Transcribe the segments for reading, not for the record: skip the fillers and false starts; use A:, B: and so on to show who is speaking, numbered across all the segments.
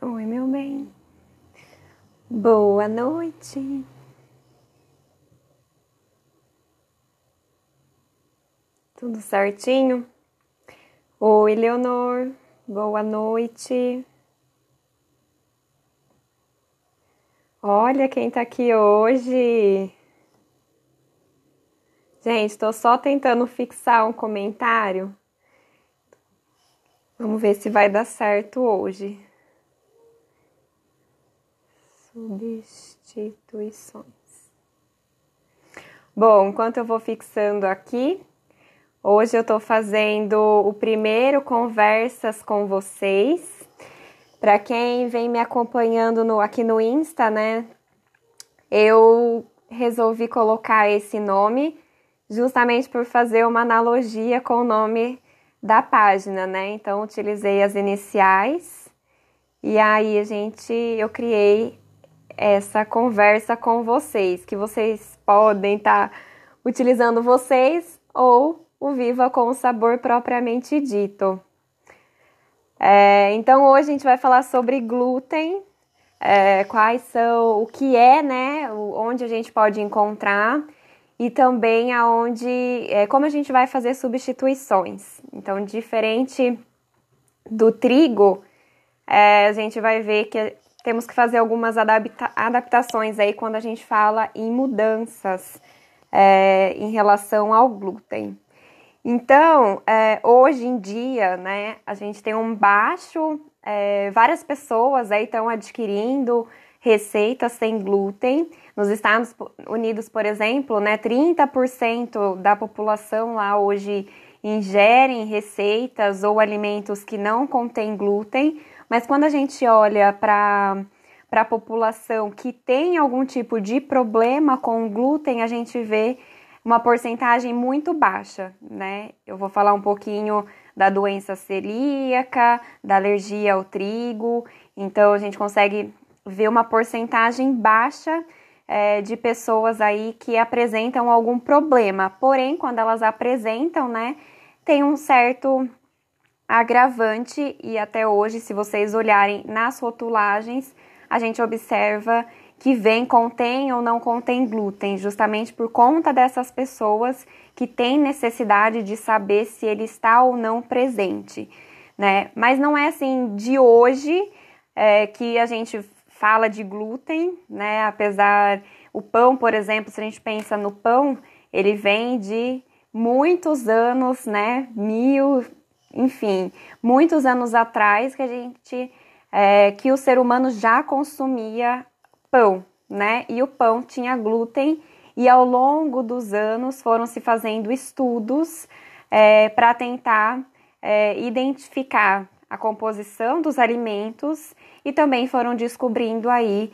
A: Oi, meu bem. Boa noite. Tudo certinho? Oi, Leonor. Boa noite. Olha quem tá aqui hoje. Gente, tô só tentando fixar um comentário. Vamos ver se vai dar certo hoje. Substituições. Bom, enquanto eu vou fixando aqui, hoje eu tô fazendo o primeiro Conversas com vocês. Para quem vem me acompanhando aqui no Insta, né? Eu resolvi colocar esse nome justamente por fazer uma analogia com o nome da página, né? Então, utilizei as iniciais e aí eu criei essa conversa com vocês, que vocês podem estar utilizando vocês ou o Viva com o Sabor propriamente dito. Então, hoje a gente vai falar sobre glúten, quais são, o que é, né, onde a gente pode encontrar e também como a gente vai fazer substituições. Então, diferente do trigo, a gente vai ver que temos que fazer algumas adaptações aí quando a gente fala em mudanças em relação ao glúten. Então, hoje em dia, né, a gente tem várias pessoas aí estão adquirindo receitas sem glúten. Nos Estados Unidos, por exemplo, né, 30% da população lá hoje ingerem receitas ou alimentos que não contêm glúten, mas quando a gente olha para a população que tem algum tipo de problema com o glúten, a gente vê uma porcentagem muito baixa, né? Eu vou falar um pouquinho da doença celíaca, da alergia ao trigo. Então, a gente consegue ver uma porcentagem baixa de pessoas aí que apresentam algum problema. Porém, quando elas apresentam, né, tem um certo agravante e até hoje, se vocês olharem nas rotulagens, a gente observa que contém ou não contém glúten, justamente por conta dessas pessoas que têm necessidade de saber se ele está ou não presente, né? Mas não é assim de hoje que a gente fala de glúten, né? Apesar, o pão, por exemplo, se a gente pensa no pão, ele vem de muitos anos, né? Muitos anos atrás que o ser humano já consumia pão, né? E o pão tinha glúten e ao longo dos anos foram se fazendo estudos para tentar identificar a composição dos alimentos e também foram descobrindo aí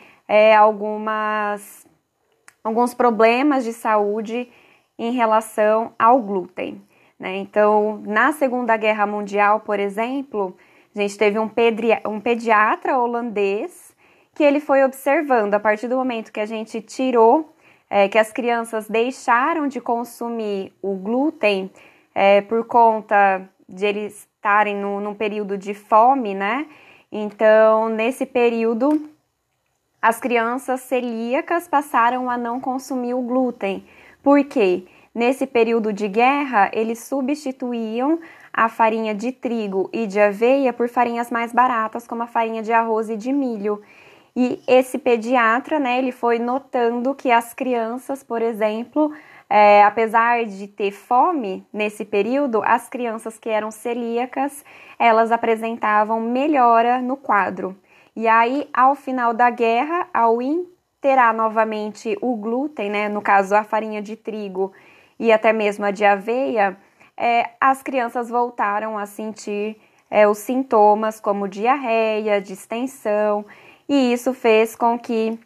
A: alguns problemas de saúde em relação ao glúten, né? Então, na Segunda Guerra Mundial, por exemplo, a gente teve um pediatra holandês que ele foi observando, a partir do momento que a gente que as crianças deixaram de consumir o glúten por conta de eles estarem num período de fome, né? Então, nesse período, as crianças celíacas passaram a não consumir o glúten. Por quê? Nesse período de guerra, eles substituíam a farinha de trigo e de aveia por farinhas mais baratas, como a farinha de arroz e de milho. E esse pediatra, né, ele foi notando que as crianças, por exemplo, apesar de ter fome nesse período, as crianças que eram celíacas, elas apresentavam melhora no quadro. E aí, ao final da guerra, ao interar novamente o glúten, né, no caso a farinha de trigo e até mesmo a de aveia, as crianças voltaram a sentir os sintomas como diarreia, distensão, e isso fez com que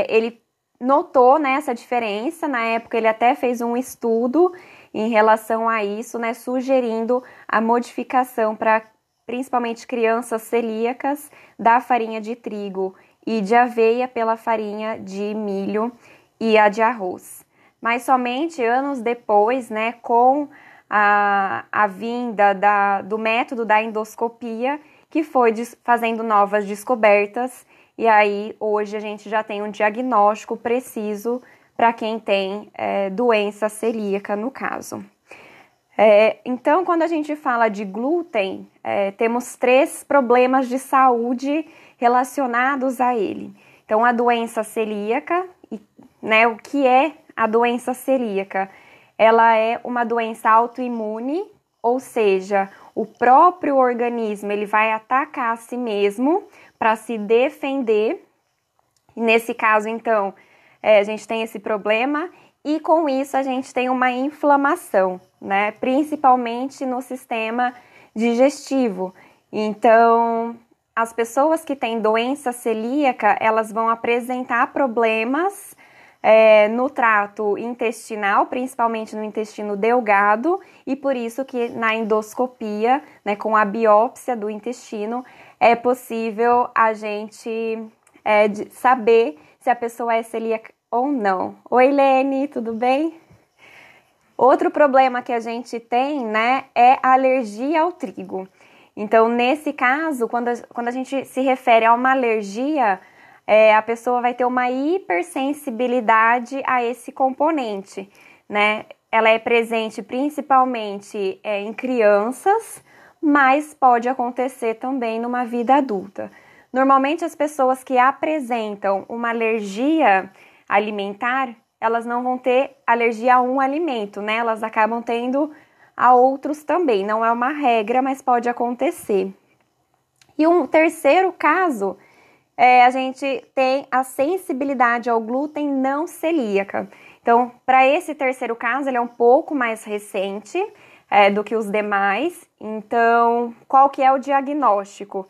A: ele notou, né, essa diferença. Na época ele até fez um estudo em relação a isso, né, sugerindo a modificação para principalmente crianças celíacas da farinha de trigo e de aveia pela farinha de milho e a de arroz. Mas somente anos depois, né, com a vinda do método da endoscopia, que foi fazendo novas descobertas, e aí hoje a gente já tem um diagnóstico preciso para quem tem doença celíaca, no caso. Então, quando a gente fala de glúten, temos 3 problemas de saúde relacionados a ele. Então, a doença celíaca, né, o que é a doença celíaca? Ela é uma doença autoimune, ou seja, o próprio organismo ele vai atacar a si mesmo para se defender. E nesse caso, então, a gente tem esse problema e com isso a gente tem uma inflamação, né? Principalmente no sistema digestivo. Então, as pessoas que têm doença celíaca, elas vão apresentar problemas no trato intestinal, principalmente no intestino delgado, e por isso que na endoscopia, né, com a biópsia do intestino, é possível a gente saber se a pessoa é celíaca ou não. Oi, Lene, tudo bem? Outro problema que a gente tem, né, é a alergia ao trigo. Então, nesse caso, quando a gente se refere a uma alergia, a pessoa vai ter uma hipersensibilidade a esse componente, né? Ela é presente principalmente em crianças, mas pode acontecer também numa vida adulta. Normalmente, as pessoas que apresentam uma alergia alimentar, elas não vão ter alergia a um alimento, né? Elas acabam tendo a outros também. Não é uma regra, mas pode acontecer. E um terceiro caso, a gente tem a sensibilidade ao glúten não celíaca. Então, para esse terceiro caso, ele é um pouco mais recente do que os demais. Então, qual que é o diagnóstico?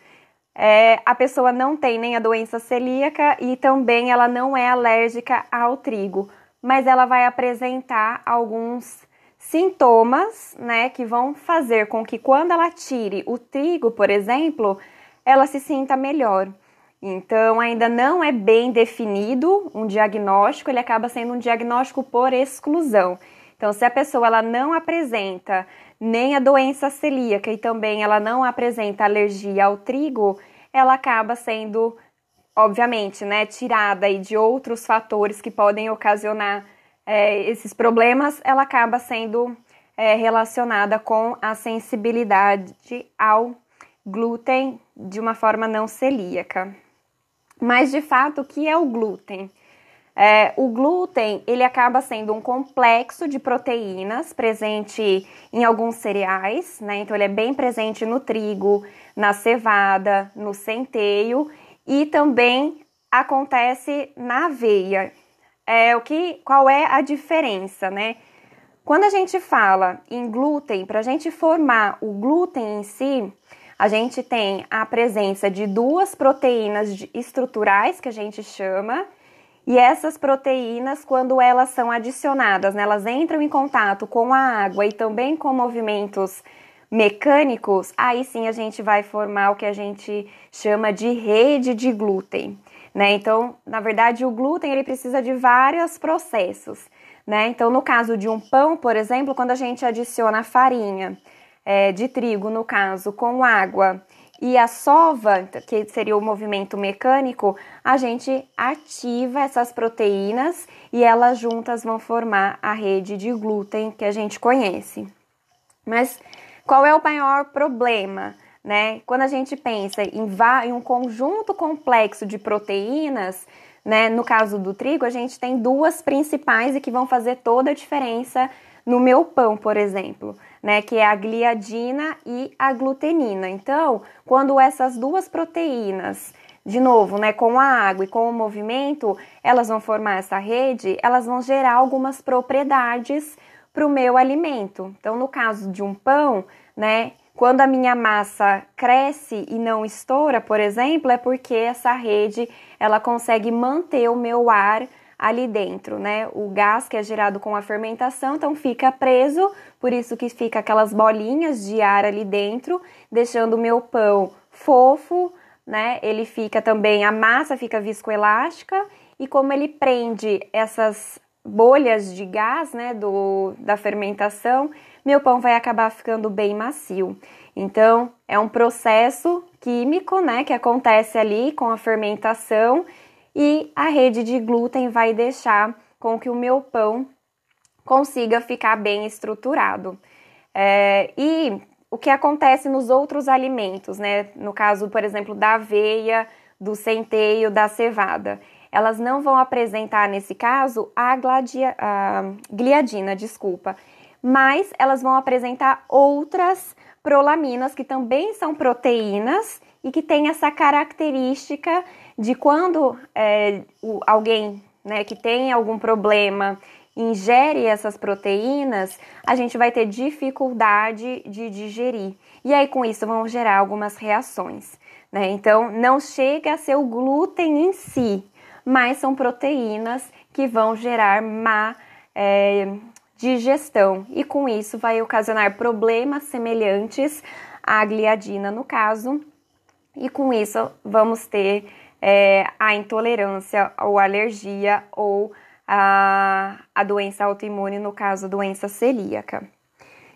A: A pessoa não tem nem a doença celíaca e também ela não é alérgica ao trigo, mas ela vai apresentar alguns sintomas, né, que vão fazer com que quando ela tire o trigo, por exemplo, ela se sinta melhor. Então, ainda não é bem definido um diagnóstico, ele acaba sendo um diagnóstico por exclusão. Então, se a pessoa ela não apresenta nem a doença celíaca e também ela não apresenta alergia ao trigo, ela acaba sendo, obviamente, né, tirada aí de outros fatores que podem ocasionar esses problemas, ela acaba sendo relacionada com a sensibilidade ao glúten de uma forma não celíaca. Mas, de fato, o que é o glúten? O glúten, ele acaba sendo um complexo de proteínas presente em alguns cereais, né? Então, ele é bem presente no trigo, na cevada, no centeio e também acontece na aveia. Qual é a diferença, né? Quando a gente fala em glúten, para a gente formar o glúten em si, a gente tem a presença de 2 proteínas estruturais, que a gente chama, e essas proteínas, quando elas são adicionadas, né, elas entram em contato com a água e também com movimentos mecânicos, aí sim a gente vai formar o que a gente chama de rede de glúten, né? Então, na verdade, o glúten ele precisa de vários processos, né? Então, no caso de um pão, por exemplo, quando a gente adiciona a farinha de trigo, no caso, com água e a sova, que seria o movimento mecânico, a gente ativa essas proteínas e elas juntas vão formar a rede de glúten que a gente conhece. Mas qual é o maior problema, né? Quando a gente pensa em um conjunto complexo de proteínas, né? No caso do trigo, a gente tem 2 principais e que vão fazer toda a diferença no meu pão, por exemplo, né, que é a gliadina e a glutenina. Então, quando essas 2 proteínas, de novo, né, com a água e com o movimento, elas vão formar essa rede, elas vão gerar algumas propriedades para o meu alimento. Então, no caso de um pão, né, quando a minha massa cresce e não estoura, por exemplo, é porque essa rede, ela consegue manter o meu ar ali dentro, né? O gás que é gerado com a fermentação, então fica preso, por isso que fica aquelas bolinhas de ar ali dentro, deixando o meu pão fofo, né? Ele fica também, a massa fica viscoelástica e como ele prende essas bolhas de gás, né, da fermentação, meu pão vai acabar ficando bem macio. Então, é um processo químico, né, que acontece ali com a fermentação, e a rede de glúten vai deixar com que o meu pão consiga ficar bem estruturado. E o que acontece nos outros alimentos, né? No caso, por exemplo, da aveia, do centeio, da cevada. Elas não vão apresentar, nesse caso, a gliadina, mas elas vão apresentar outras prolaminas, que também são proteínas e que têm essa característica de quando alguém, né, que tem algum problema ingere essas proteínas, a gente vai ter dificuldade de digerir. E aí, com isso, vão gerar algumas reações, né? Então, não chega a ser o glúten em si, mas são proteínas que vão gerar má digestão. E com isso, vai ocasionar problemas semelhantes à gliadina, no caso. E com isso, vamos ter a intolerância ou alergia ou a doença autoimune, no caso, doença celíaca.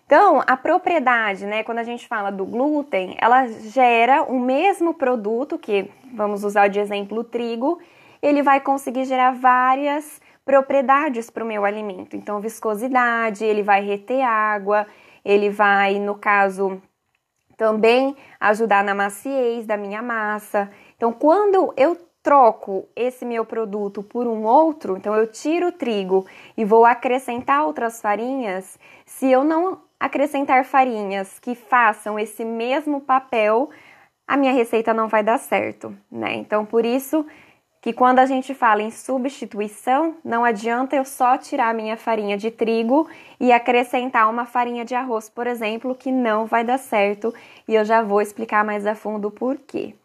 A: Então, a propriedade, né, quando a gente fala do glúten, ela gera o mesmo produto, que vamos usar de exemplo o trigo, ele vai conseguir gerar várias propriedades para o meu alimento. Então, viscosidade, ele vai reter água, ele vai, no caso, também ajudar na maciez da minha massa. Então, quando eu troco esse meu produto por um outro, então eu tiro o trigo e vou acrescentar outras farinhas, se eu não acrescentar farinhas que façam esse mesmo papel, a minha receita não vai dar certo, né? Então, por isso que quando a gente fala em substituição, não adianta eu só tirar a minha farinha de trigo e acrescentar uma farinha de arroz, por exemplo, que não vai dar certo, e eu já vou explicar mais a fundo o porquê.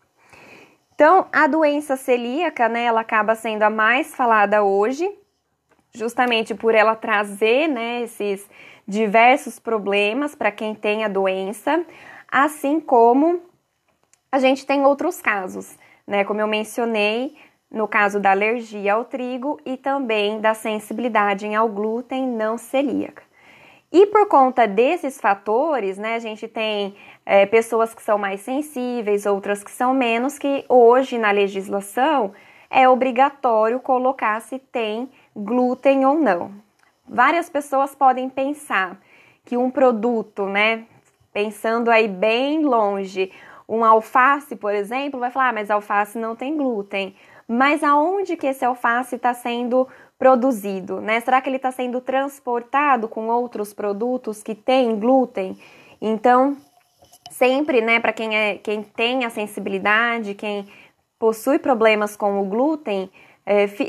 A: Então, a doença celíaca, né, ela acaba sendo a mais falada hoje, justamente por ela trazer, né, esses diversos problemas para quem tem a doença, assim como a gente tem outros casos, né, como eu mencionei, no caso da alergia ao trigo e também da sensibilidade ao glúten não celíaca. E por conta desses fatores, né, a gente tem pessoas que são mais sensíveis, outras que são menos, que hoje na legislação é obrigatório colocar se tem glúten ou não. Várias pessoas podem pensar que um produto, né, pensando aí bem longe, um alface, por exemplo, vai falar, mas alface não tem glúten. Mas aonde que esse alface está sendo produzido, né? Será que ele está sendo transportado com outros produtos que têm glúten? Então, sempre, né, para quem tem a sensibilidade, quem possui problemas com o glúten,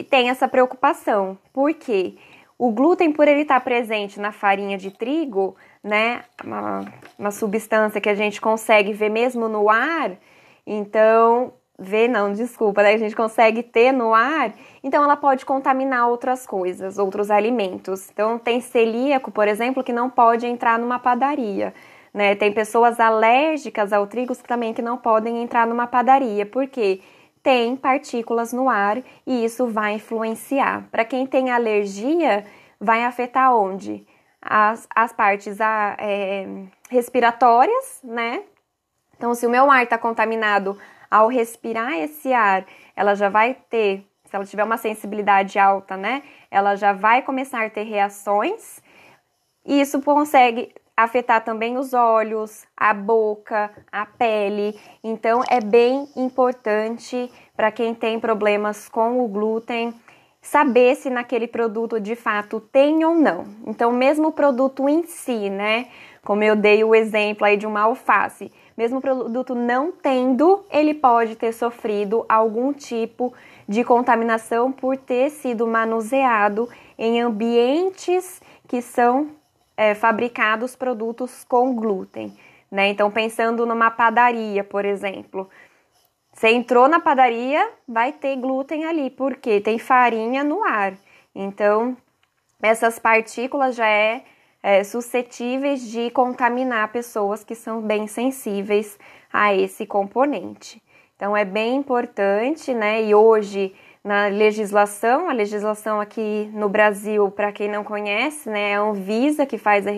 A: tem essa preocupação. Por quê? O glúten, por ele estar presente na farinha de trigo, né, uma substância que a gente consegue ver mesmo no ar, então... né? A gente consegue ter no ar, então ela pode contaminar outras coisas, outros alimentos. Então tem celíaco, por exemplo, que não pode entrar numa padaria, né? Tem pessoas alérgicas ao trigo também que não podem entrar numa padaria, porque tem partículas no ar e isso vai influenciar. Para quem tem alergia, vai afetar onde? As partes respiratórias, né? Então, se o meu ar está contaminado, ao respirar esse ar, ela já vai ter, se ela tiver uma sensibilidade alta, né? Ela já vai começar a ter reações. E isso consegue afetar também os olhos, a boca, a pele. Então, é bem importante para quem tem problemas com o glúten saber se naquele produto de fato tem ou não. Então, mesmo o produto em si, né? Como eu dei o exemplo aí de uma alface, mesmo o produto não tendo, ele pode ter sofrido algum tipo de contaminação por ter sido manuseado em ambientes que são fabricados produtos com glúten, né? Então, pensando numa padaria, por exemplo, você entrou na padaria, vai ter glúten ali, porque tem farinha no ar. Então, essas partículas já suscetíveis de contaminar pessoas que são bem sensíveis a esse componente. Então, é bem importante, né? E hoje, na legislação, a legislação aqui no Brasil, para quem não conhece, né, é a Anvisa que faz a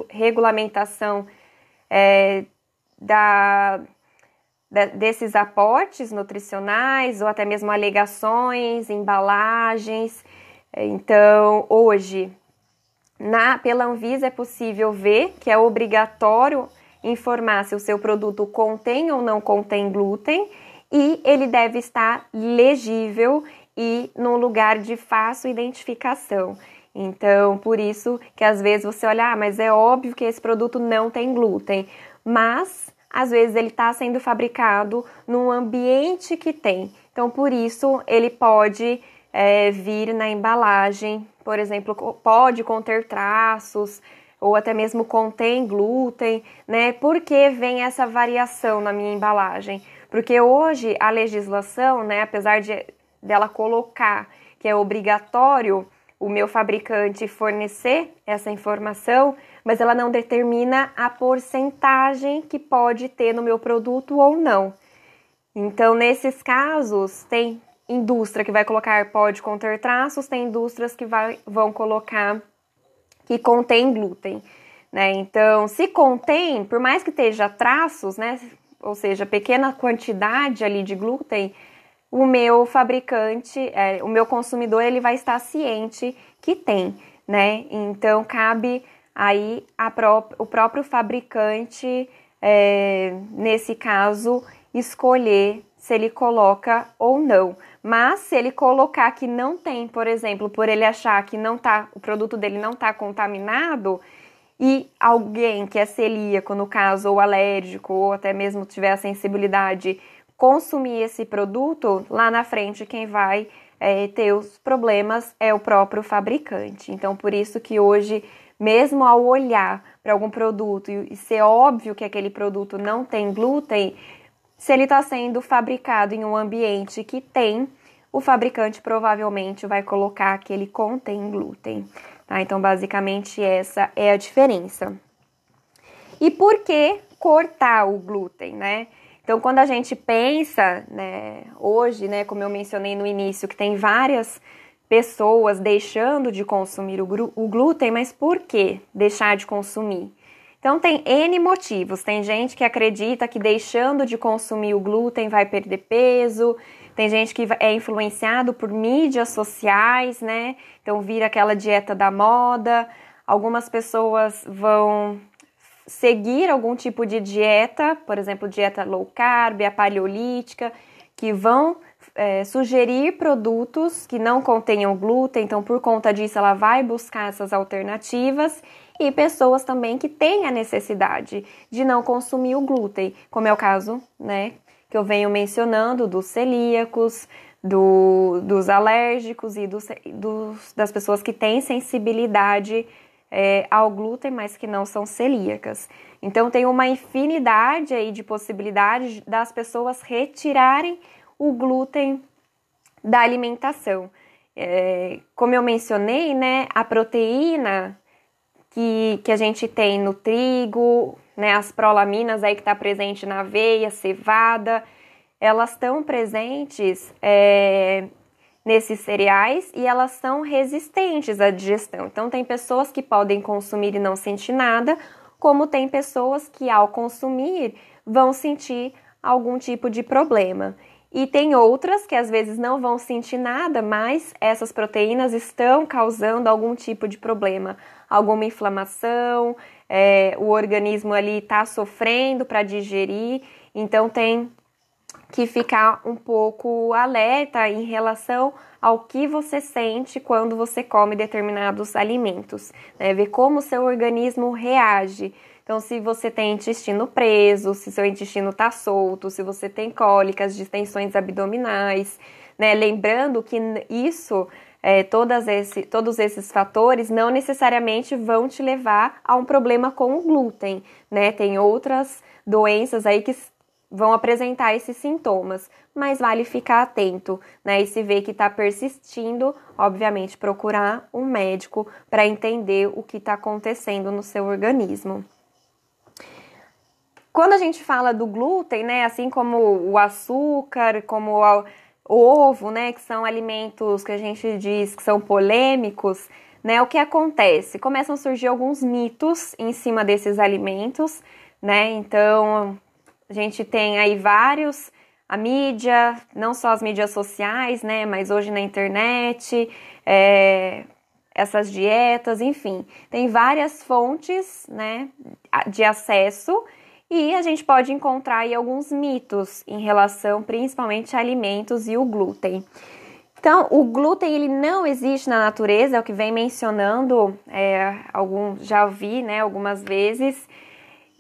A: regulamentação desses aportes nutricionais ou até mesmo alegações, embalagens. Então, hoje, pela Anvisa é possível ver que é obrigatório informar se o seu produto contém ou não contém glúten e ele deve estar legível e num lugar de fácil identificação. Então, por isso que às vezes você olha, mas é óbvio que esse produto não tem glúten, mas às vezes ele está sendo fabricado num ambiente que tem. Então, por isso ele pode vir na embalagem, por exemplo, pode conter traços ou até mesmo contém glúten, né? Por que vem essa variação na minha embalagem? Porque hoje a legislação, né, apesar dela colocar que é obrigatório o meu fabricante fornecer essa informação, mas ela não determina a porcentagem que pode ter no meu produto ou não. Então, nesses casos, tem indústria que vai colocar pode conter traços, tem indústrias que vão colocar que contém glúten, né? Então, se contém, por mais que esteja traços, né, ou seja, pequena quantidade ali de glúten, o meu fabricante, o meu consumidor, ele vai estar ciente que tem, né? Então, cabe aí o próprio fabricante, nesse caso, escolher se ele coloca ou não. Mas se ele colocar que não tem, por exemplo, por ele achar que o produto dele não está contaminado, e alguém que é celíaco, no caso, ou alérgico, ou até mesmo tiver a sensibilidade, consumir esse produto, lá na frente quem vai ter os problemas é o próprio fabricante. Então, por isso que hoje, mesmo ao olhar para algum produto e ser óbvio que aquele produto não tem glúten, se ele está sendo fabricado em um ambiente que tem, o fabricante provavelmente vai colocar que ele contém glúten. Tá? Então, basicamente, essa é a diferença. E por que cortar o glúten, né? Então, quando a gente pensa, né, hoje, né, como eu mencionei no início, que tem várias pessoas deixando de consumir o glúten, mas por que deixar de consumir? Então, tem N motivos. Tem gente que acredita que deixando de consumir o glúten vai perder peso. Tem gente que é influenciado por mídias sociais, né? Então, vira aquela dieta da moda. Algumas pessoas vão seguir algum tipo de dieta, por exemplo, dieta low carb, a paleolítica, que vão sugerir produtos que não contenham glúten. Então, por conta disso, ela vai buscar essas alternativas. E pessoas também que têm a necessidade de não consumir o glúten, como é o caso, né, que eu venho mencionando dos celíacos, dos alérgicos e das pessoas que têm sensibilidade ao glúten, mas que não são celíacas. Então, tem uma infinidade aí de possibilidades das pessoas retirarem o glúten da alimentação. Como eu mencionei, né, a proteína que a gente tem no trigo, né, as prolaminas aí que está presente na aveia, cevada, elas estão presentes nesses cereais e elas são resistentes à digestão. Então, tem pessoas que podem consumir e não sentir nada, como tem pessoas que ao consumir vão sentir algum tipo de problema. E tem outras que às vezes não vão sentir nada, mas essas proteínas estão causando algum tipo de problema, alguma inflamação, o organismo ali está sofrendo para digerir, então tem que ficar um pouco alerta em relação ao que você sente quando você come determinados alimentos, né? Ver como o seu organismo reage. Então, se você tem intestino preso, se seu intestino está solto, se você tem cólicas, distensões abdominais, né? Lembrando que isso, todos esses fatores não necessariamente vão te levar a um problema com o glúten, né? Tem outras doenças aí que vão apresentar esses sintomas, mas vale ficar atento, né? E se vê que está persistindo, obviamente procurar um médico para entender o que está acontecendo no seu organismo. Quando a gente fala do glúten, né, assim como o açúcar, como o ovo, né, que são alimentos que a gente diz que são polêmicos, né, o que acontece? Começam a surgir alguns mitos em cima desses alimentos, né, então a gente tem aí vários, a mídia, não só as mídias sociais, né, mas hoje na internet, essas dietas, enfim, tem várias fontes, né, de acesso e a gente pode encontrar aí alguns mitos em relação principalmente a alimentos e o glúten. Então, o glúten ele não existe na natureza, é o que vem mencionando, já vi, né, algumas vezes.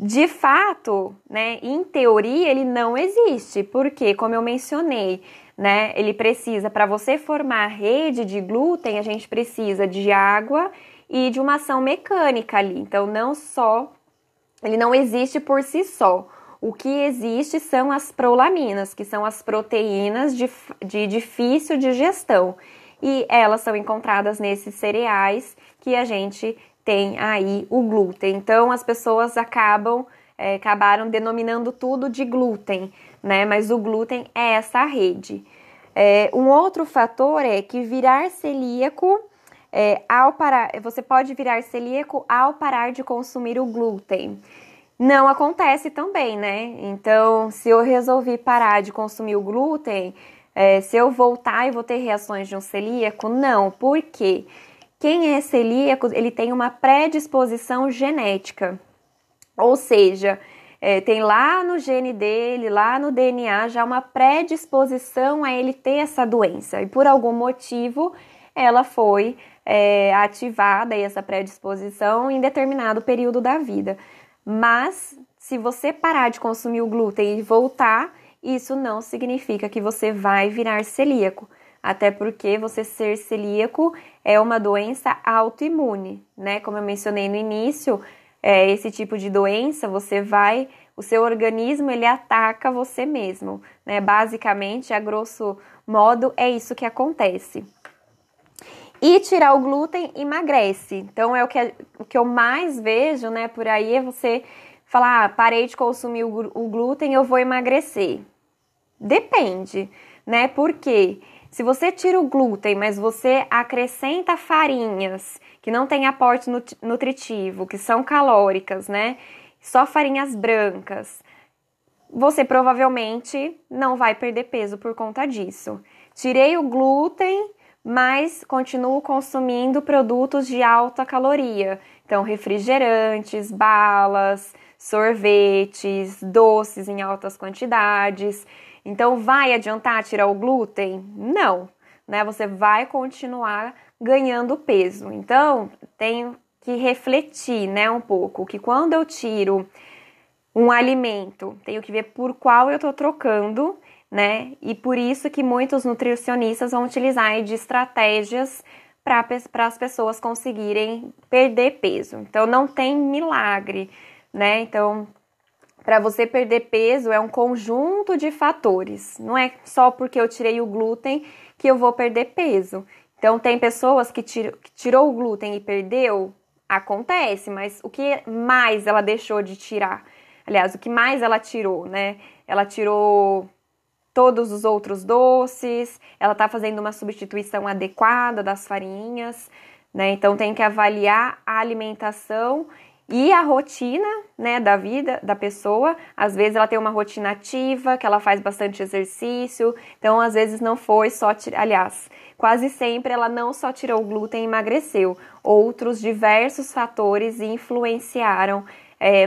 A: De fato, né, em teoria, ele não existe, porque, como eu mencionei, né, ele precisa, para você formar rede de glúten, a gente precisa de água e de uma ação mecânica ali. Então, ele não existe por si só. O que existe são as prolaminas, que são as proteínas de difícil digestão. E elas são encontradas nesses cereais que a gente tem aí o glúten. Então, as pessoas acabaram denominando tudo de glúten, né? Mas o glúten é essa rede. Um outro fator é que virar celíaco, você pode virar celíaco ao parar de consumir o glúten. Não acontece também, né? Então, se eu resolvi parar de consumir o glúten, se eu voltar e vou ter reações de um celíaco, não. Por quê? Quem é celíaco, ele tem uma predisposição genética. Ou seja, tem lá no gene dele, lá no DNA, já uma predisposição a ele ter essa doença. E por algum motivo, ela foi ativada, essa predisposição, em determinado período da vida. Mas, se você parar de consumir o glúten e voltar, isso não significa que você vai virar celíaco. Até porque você ser celíaco é uma doença autoimune, né? Como eu mencionei no início, esse tipo de doença, o seu organismo, ele ataca você mesmo, né? Basicamente, a grosso modo, é isso que acontece. E tirar o glúten emagrece. Então, o que eu mais vejo, né, por aí é você falar, parei de consumir o glúten, eu vou emagrecer. Depende, né? Porque se você tira o glúten, mas você acrescenta farinhas que não têm aporte nutritivo, que são calóricas, né? Só farinhas brancas, você provavelmente não vai perder peso por conta disso. Tirei o glúten, mas continuo consumindo produtos de alta caloria. Então, refrigerantes, balas, sorvetes, doces em altas quantidades. Então, vai adiantar tirar o glúten? Não, né? Você vai continuar ganhando peso. Então, tenho que refletir, né, um pouco, que quando eu tiro um alimento, tenho que ver por qual eu tô trocando, né? E por isso que muitos nutricionistas vão utilizar de estratégias para as pessoas conseguirem perder peso. Então, não tem milagre, né? Então, para você perder peso é um conjunto de fatores. Não é só porque eu tirei o glúten que eu vou perder peso. Então, tem pessoas que tirou o glúten e perdeu, acontece, mas o que mais ela deixou de tirar? Aliás, o que mais ela tirou, né? Ela tirou todos os outros doces, ela tá fazendo uma substituição adequada das farinhas, né? Então tem que avaliar a alimentação e a rotina, né, da vida da pessoa. Às vezes ela tem uma rotina ativa, que ela faz bastante exercício, então às vezes não foi só aliás, quase sempre ela não só tirou o glúten e emagreceu, outros diversos fatores influenciaram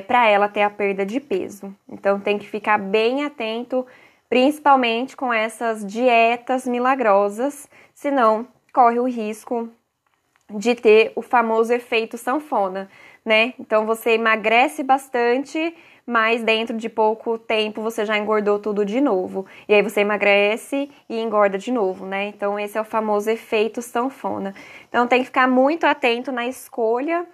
A: para ela ter a perda de peso. Então tem que ficar bem atento, principalmente com essas dietas milagrosas, senão corre o risco de ter o famoso efeito sanfona, né? Então você emagrece bastante, mas dentro de pouco tempo você já engordou tudo de novo. E aí você emagrece e engorda de novo, né? Então esse é o famoso efeito sanfona. Então tem que ficar muito atento na escolha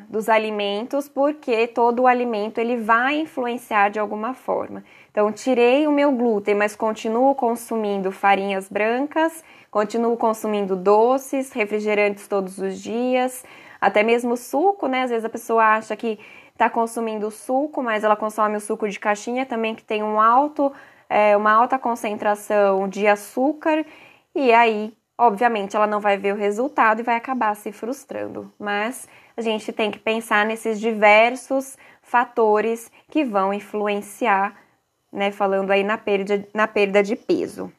A: dos alimentos, porque todo o alimento ele vai influenciar de alguma forma. Então, tirei o meu glúten, mas continuo consumindo farinhas brancas, continuo consumindo doces, refrigerantes todos os dias, até mesmo suco, né? Às vezes a pessoa acha que está consumindo suco, mas ela consome o suco de caixinha também, que tem uma alta concentração de açúcar, e aí obviamente ela não vai ver o resultado e vai acabar se frustrando. Mas a gente tem que pensar nesses diversos fatores que vão influenciar, né, falando aí na perda de peso.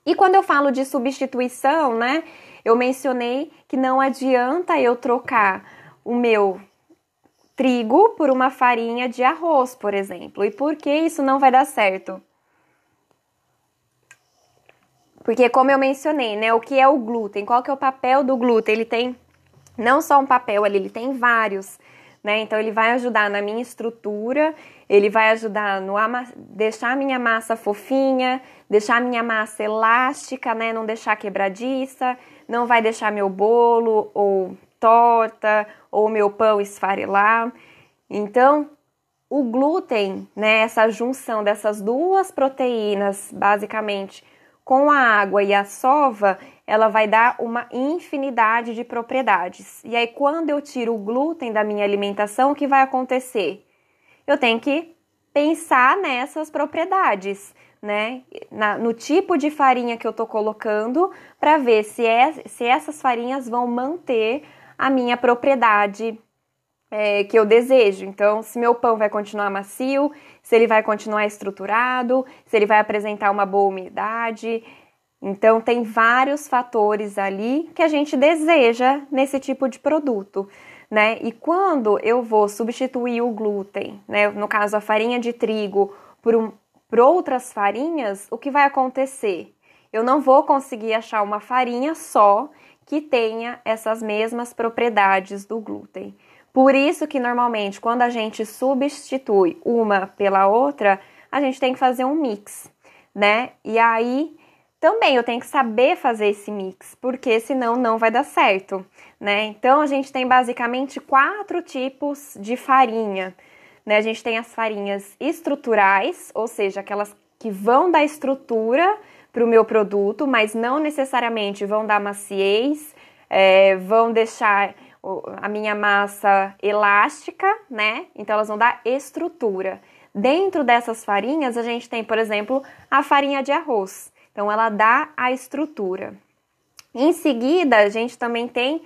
A: E quando eu falo de substituição, né, eu mencionei que não adianta eu trocar o meu trigo por uma farinha de arroz, por exemplo. E por que isso não vai dar certo? Porque como eu mencionei, né, o que é o glúten? Qual que é o papel do glúten? Ele tem não só um papel ali, ele tem vários, né? Então ele vai ajudar na minha estrutura, ele vai ajudar no deixar a minha massa fofinha, deixar a minha massa elástica, né? Não deixar quebradiça, não vai deixar meu bolo ou torta ou meu pão esfarelar. Então, o glúten, né, essa junção dessas duas proteínas, basicamente, com a água e a sova, ela vai dar uma infinidade de propriedades. E aí, quando eu tiro o glúten da minha alimentação, o que vai acontecer? Eu tenho que pensar nessas propriedades, né? No tipo de farinha que eu tô colocando, para ver se essas farinhas vão manter a minha propriedade que eu desejo. Então, se meu pão vai continuar macio, se ele vai continuar estruturado, se ele vai apresentar uma boa umidade. Então, tem vários fatores ali que a gente deseja nesse tipo de produto, né? E quando eu vou substituir o glúten, né, no caso a farinha de trigo, por outras farinhas, o que vai acontecer? Eu não vou conseguir achar uma farinha só que tenha essas mesmas propriedades do glúten. Por isso que normalmente quando a gente substitui uma pela outra, a gente tem que fazer um mix, né? E aí também eu tenho que saber fazer esse mix, porque senão não vai dar certo, né? Então a gente tem basicamente 4 tipos de farinha, né? A gente tem as farinhas estruturais, ou seja, aquelas que vão dar estrutura para o meu produto, mas não necessariamente vão dar maciez, vão deixar a minha massa elástica, né? Então elas vão dar estrutura. Dentro dessas farinhas, a gente tem, por exemplo, a farinha de arroz. Então ela dá a estrutura. Em seguida, a gente também tem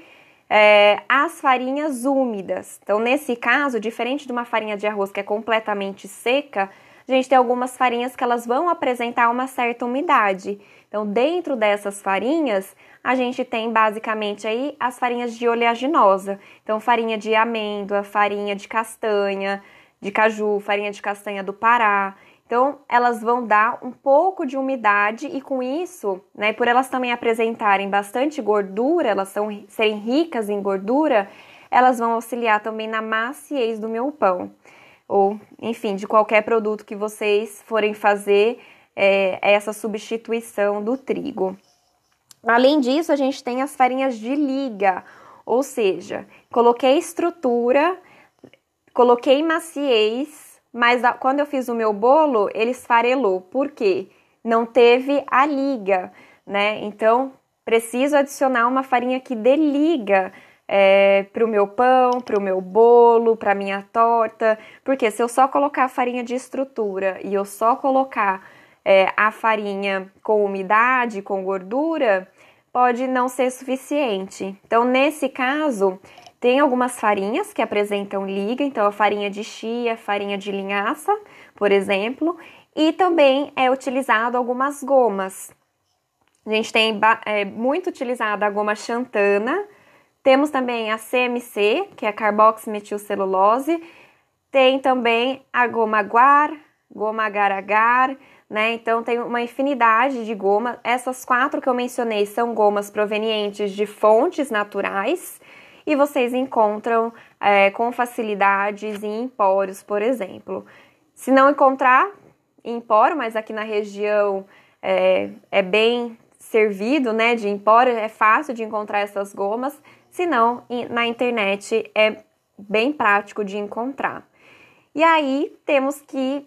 A: as farinhas úmidas. Então, nesse caso, diferente de uma farinha de arroz que é completamente seca, a gente tem algumas farinhas que elas vão apresentar uma certa umidade. Então, dentro dessas farinhas, a gente tem basicamente aí as farinhas de oleaginosa. Então, farinha de amêndoa, farinha de castanha, de caju, farinha de castanha do Pará. Então, elas vão dar um pouco de umidade e com isso, né, por elas também apresentarem bastante gordura, elas serem ricas em gordura, elas vão auxiliar também na maciez do meu pão. Ou, enfim, de qualquer produto que vocês forem fazer essa substituição do trigo. Além disso, a gente tem as farinhas de liga, ou seja, coloquei estrutura, coloquei maciez, mas quando eu fiz o meu bolo, ele esfarelou. Por quê? Não teve a liga, né? Então, preciso adicionar uma farinha que dê liga para o meu pão, para o meu bolo, para a minha torta. Porque se eu só colocar a farinha de estrutura e eu só colocar a farinha com umidade, com gordura, pode não ser suficiente. Então, nesse caso, tem algumas farinhas que apresentam liga, então a farinha de chia, farinha de linhaça, por exemplo, e também é utilizado algumas gomas. A gente tem muito utilizada a goma xantana, temos também a CMC, que é a carboximetilcelulose, tem também a goma guar, goma agar-agar, né? Então tem uma infinidade de goma. Essas 4 que eu mencionei são gomas provenientes de fontes naturais e vocês encontram com facilidades em empórios, por exemplo. Se não encontrar em empório, mas aqui na região é bem servido, né, de empório, é fácil de encontrar essas gomas. Se não, na internet é bem prático de encontrar. E aí temos que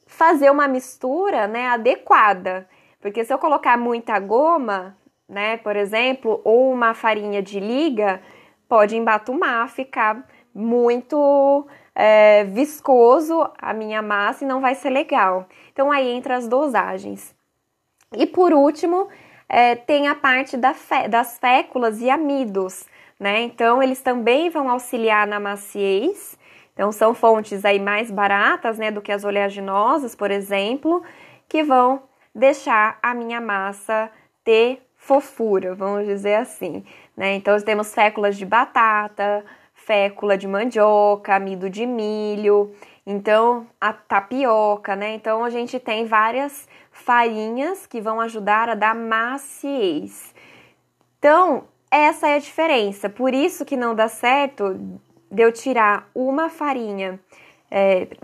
A: fazer uma mistura, né, adequada, porque se eu colocar muita goma, né, por exemplo, ou uma farinha de liga, pode embatumar, ficar muito viscoso a minha massa e não vai ser legal. Então aí entra as dosagens. E por último, tem a parte das féculas e amidos, né? Então, eles também vão auxiliar na maciez. Então, são fontes aí mais baratas, né, do que as oleaginosas, por exemplo, que vão deixar a minha massa ter fofura, vamos dizer assim, né? Então, temos féculas de batata, fécula de mandioca, amido de milho, então a tapioca, né? Então, a gente tem várias farinhas que vão ajudar a dar maciez. Então, essa é a diferença. Por isso que não dá certo de eu tirar uma farinha.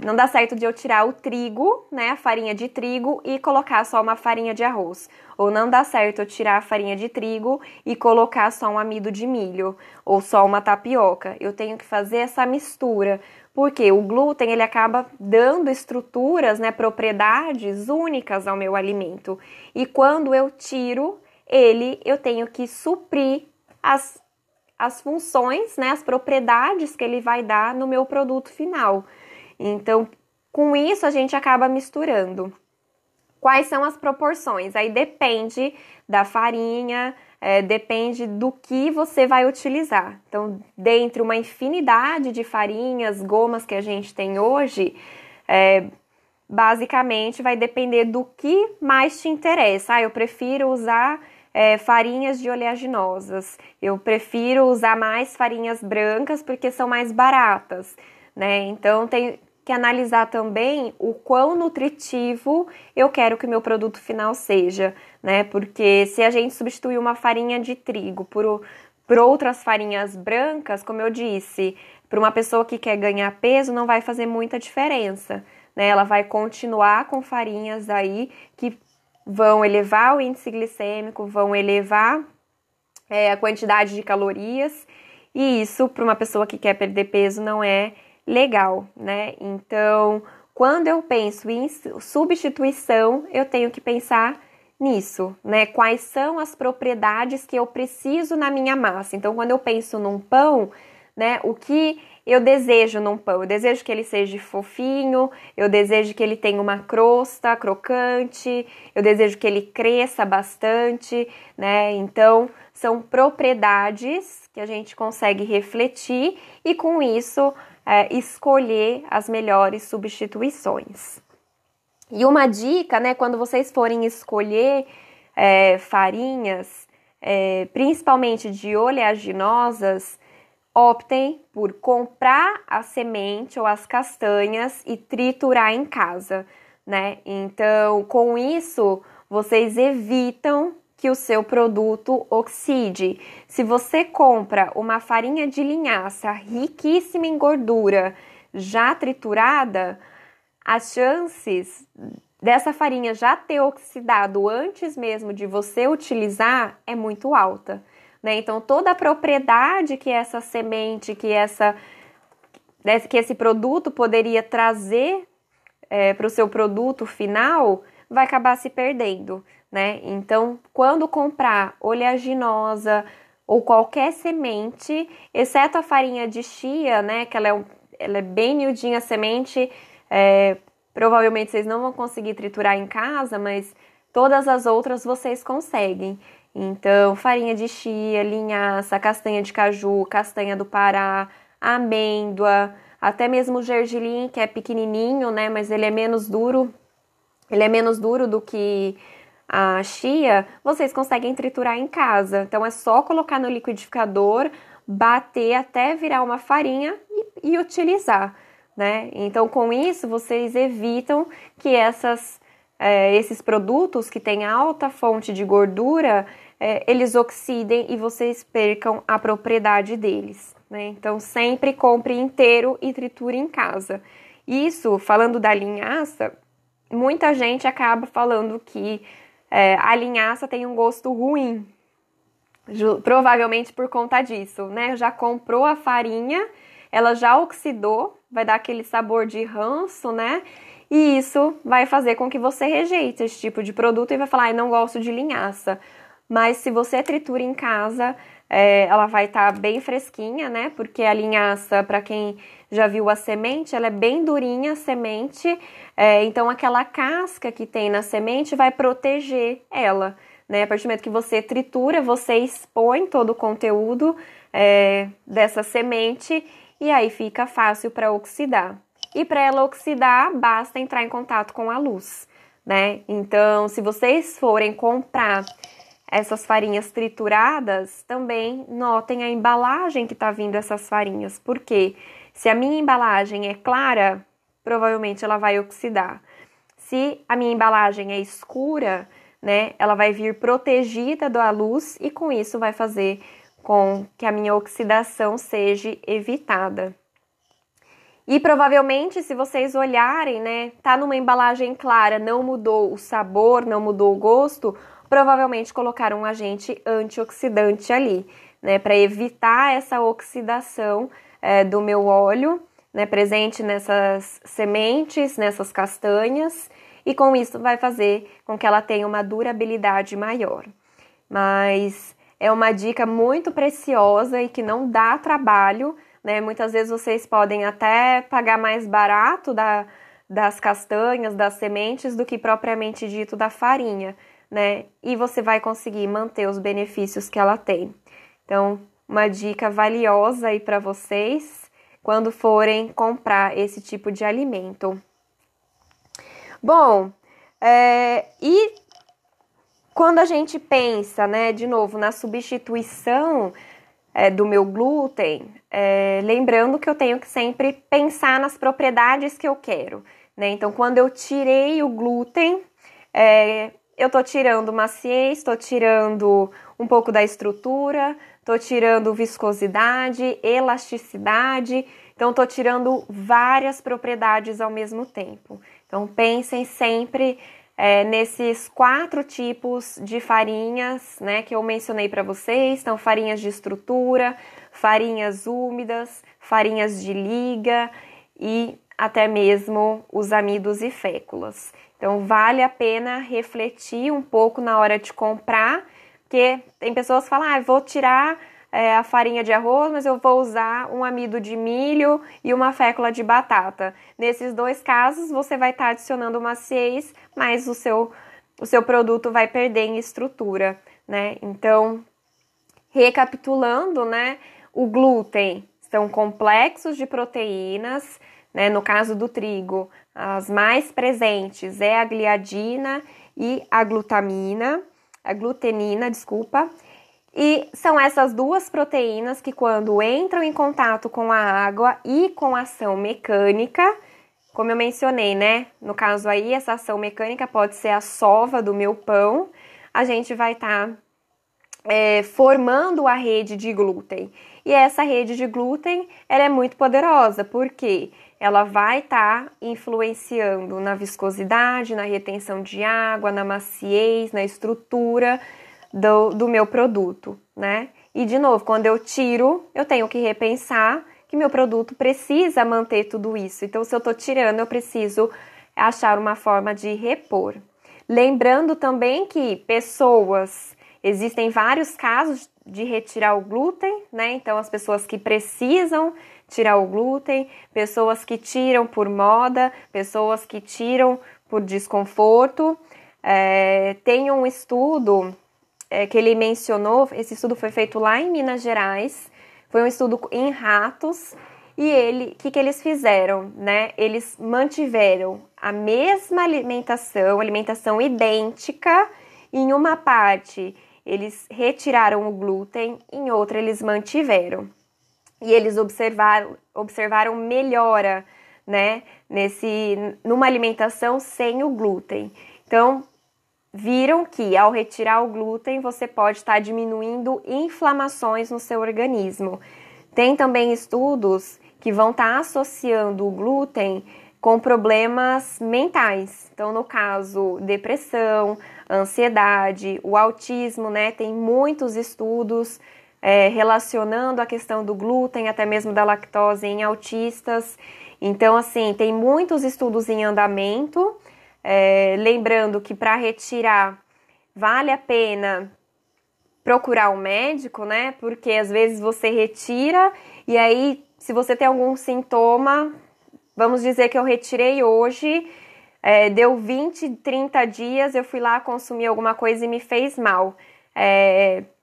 A: Não dá certo de eu tirar o trigo, né, a farinha de trigo, e colocar só uma farinha de arroz. Ou não dá certo eu tirar a farinha de trigo e colocar só um amido de milho, ou só uma tapioca. Eu tenho que fazer essa mistura, porque o glúten ele acaba dando estruturas, né, propriedades únicas ao meu alimento. E quando eu tiro ele, eu tenho que suprir as funções, né, as propriedades que ele vai dar no meu produto final. Então, com isso, a gente acaba misturando. Quais são as proporções? Aí depende da farinha, depende do que você vai utilizar. Então, dentre uma infinidade de farinhas, gomas que a gente tem hoje, basicamente vai depender do que mais te interessa. Eu prefiro usar farinhas de oleaginosas. Eu prefiro usar mais farinhas brancas porque são mais baratas, né? Então, tem que analisar também o quão nutritivo eu quero que o meu produto final seja, né? Porque se a gente substituir uma farinha de trigo por outras farinhas brancas, como eu disse, para uma pessoa que quer ganhar peso não vai fazer muita diferença, né? Ela vai continuar com farinhas aí que vão elevar o índice glicêmico, vão elevar a quantidade de calorias, e isso para uma pessoa que quer perder peso não é legal, né? Então, quando eu penso em substituição, eu tenho que pensar nisso, né? Quais são as propriedades que eu preciso na minha massa? Então, quando eu penso num pão, né, o que eu desejo num pão? Eu desejo que ele seja fofinho, eu desejo que ele tenha uma crosta crocante, eu desejo que ele cresça bastante, né? Então, são propriedades que a gente consegue refletir e, com isso, escolher as melhores substituições. E uma dica, né, quando vocês forem escolher farinhas, principalmente de oleaginosas, optem por comprar a semente ou as castanhas e triturar em casa, né? Então, com isso, vocês evitam que o seu produto oxide. Se você compra uma farinha de linhaça riquíssima em gordura, já triturada, as chances dessa farinha já ter oxidado antes mesmo de você utilizar é muito alta, né? Então, toda a propriedade que essa semente, que esse produto poderia trazer para o seu produto final, vai acabar se perdendo, né? Então, quando comprar oleaginosa ou qualquer semente, exceto a farinha de chia, né, que ela é bem miudinha a semente, provavelmente vocês não vão conseguir triturar em casa, mas todas as outras vocês conseguem. Então, farinha de chia, linhaça, castanha de caju, castanha do Pará, amêndoa, até mesmo o gergelim, que é pequenininho, né, mas ele é menos duro. Ele é menos duro do que a chia, vocês conseguem triturar em casa. Então, é só colocar no liquidificador, bater até virar uma farinha e utilizar, né? Então, com isso, vocês evitam que esses produtos que têm alta fonte de gordura, eles oxidem e vocês percam a propriedade deles, né? Então, sempre compre inteiro e triture em casa. Isso, falando da linhaça, muita gente acaba falando que a linhaça tem um gosto ruim, provavelmente por conta disso, né? Já comprou a farinha, ela já oxidou, vai dar aquele sabor de ranço, né? E isso vai fazer com que você rejeite esse tipo de produto e vai falar, não gosto de linhaça. Mas se você tritura em casa, ela vai estar bem fresquinha, né? Porque a linhaça, para quem já viu a semente, ela é bem durinha a semente, então aquela casca que tem na semente vai proteger ela, né? A partir do momento que você tritura, você expõe todo o conteúdo dessa semente e aí fica fácil para oxidar. E para ela oxidar, basta entrar em contato com a luz, né? Então, se vocês forem comprar essas farinhas trituradas, também notem a embalagem que está vindo essas farinhas, porque se a minha embalagem é clara, provavelmente ela vai oxidar. Se a minha embalagem é escura, né, ela vai vir protegida da luz e com isso vai fazer com que a minha oxidação seja evitada. E provavelmente, se vocês olharem, né, tá numa embalagem clara, não mudou o sabor, não mudou o gosto, provavelmente colocaram um agente antioxidante ali, né, para evitar essa oxidação do meu óleo, né, presente nessas sementes, nessas castanhas, e com isso vai fazer com que ela tenha uma durabilidade maior. Mas é uma dica muito preciosa e que não dá trabalho, né? Muitas vezes vocês podem até pagar mais barato das castanhas, das sementes, do que propriamente dito da farinha, né? E você vai conseguir manter os benefícios que ela tem. Então, uma dica valiosa aí para vocês quando forem comprar esse tipo de alimento. Bom, e quando a gente pensa, né, de novo, na substituição do meu glúten, lembrando que eu tenho que sempre pensar nas propriedades que eu quero, né? Então, quando eu tirei o glúten, eu tô tirando maciez, estou tirando um pouco da estrutura, estou tirando viscosidade, elasticidade, então estou tirando várias propriedades ao mesmo tempo. Então, pensem sempre nesses 4 tipos de farinhas, né, que eu mencionei para vocês. Então, farinhas de estrutura, farinhas úmidas, farinhas de liga e até mesmo os amidos e féculas. Então, vale a pena refletir um pouco na hora de comprar, porque tem pessoas que falam, vou tirar a farinha de arroz, mas eu vou usar um amido de milho e uma fécula de batata. Nesses 2 casos, você vai estar adicionando maciez, mas o seu produto vai perder em estrutura, né? Então, recapitulando, né? O glúten são complexos de proteínas, né? No caso do trigo, as mais presentes é a gliadina e a glutenina, E são essas 2 proteínas que, quando entram em contato com a água e com ação mecânica, como eu mencionei, né? No caso aí, essa ação mecânica pode ser a sova do meu pão, a gente vai estar formando a rede de glúten. E essa rede de glúten, ela é muito poderosa, porque ela vai estar influenciando na viscosidade, na retenção de água, na maciez, na estrutura do meu produto, né? E, de novo, quando eu tiro, eu tenho que repensar que meu produto precisa manter tudo isso. Então, se eu tô tirando, eu preciso achar uma forma de repor. Lembrando também que existem vários casos de retirar o glúten, né? Então, as pessoas que precisam tirar o glúten, pessoas que tiram por moda, pessoas que tiram por desconforto. Tem um estudo que ele mencionou, esse estudo foi feito lá em Minas Gerais, foi um estudo em ratos, e o que eles fizeram, né? Eles mantiveram a mesma alimentação idêntica. Em uma parte, eles retiraram o glúten, em outra, eles mantiveram. E eles observaram melhora, né? Numa alimentação sem o glúten. Então, viram que ao retirar o glúten, você pode estar diminuindo inflamações no seu organismo. Tem também estudos que vão estar associando o glúten com problemas mentais. Então, no caso, depressão, ansiedade, o autismo, né? Tem muitos estudos relacionando a questão do glúten, até mesmo da lactose em autistas. Então, assim, tem muitos estudos em andamento. Lembrando que para retirar vale a pena procurar um médico, né? Porque às vezes você retira e aí, se você tem algum sintoma, vamos dizer que eu retirei hoje, deu 20, 30 dias, eu fui lá consumir alguma coisa e me fez mal.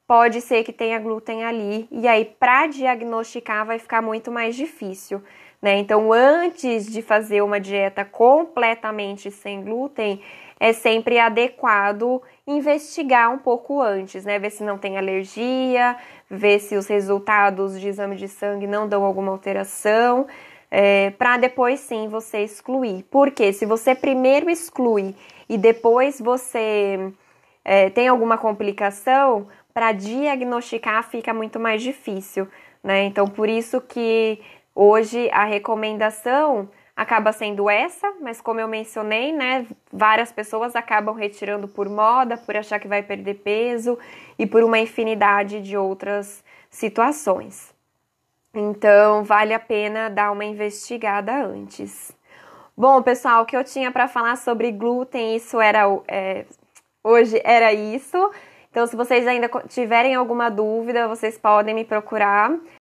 A: Pode ser que tenha glúten ali, e aí para diagnosticar vai ficar muito mais difícil, né? Então, antes de fazer uma dieta completamente sem glúten, é sempre adequado investigar um pouco antes, né? Ver se não tem alergia, ver se os resultados de exame de sangue não dão alguma alteração, para depois sim você excluir. Porque se você primeiro exclui e depois você tem alguma complicação, para diagnosticar fica muito mais difícil, né? Então, por isso que hoje a recomendação acaba sendo essa, mas como eu mencionei, né, várias pessoas acabam retirando por moda, por achar que vai perder peso e por uma infinidade de outras situações. Então, vale a pena dar uma investigada antes. Bom, pessoal, o que eu tinha para falar sobre glúten, hoje era isso. Então, se vocês ainda tiverem alguma dúvida, vocês podem me procurar.